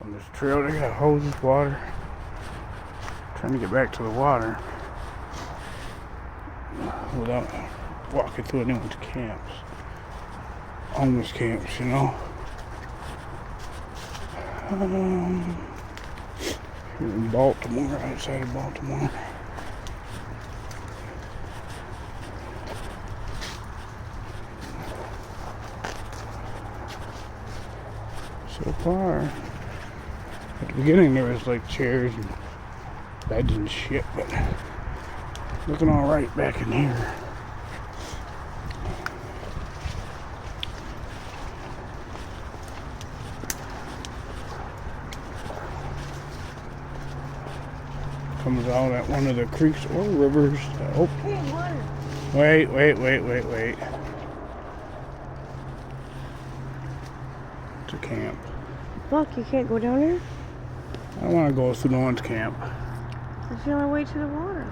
On this trail, they got hoses, water. Trying to get back to the water without walking through anyone's camps. Homeless camps, you know. Here in Baltimore, outside of Baltimore. So far, at the beginning there was like chairs and beds and shit, but looking all right back in here. Comes out at one of the creeks or rivers. Oh, Hey, water. wait. It's a camp. Look, you can't go down there. I don't want to go through no one's camp. It's the only way to the water.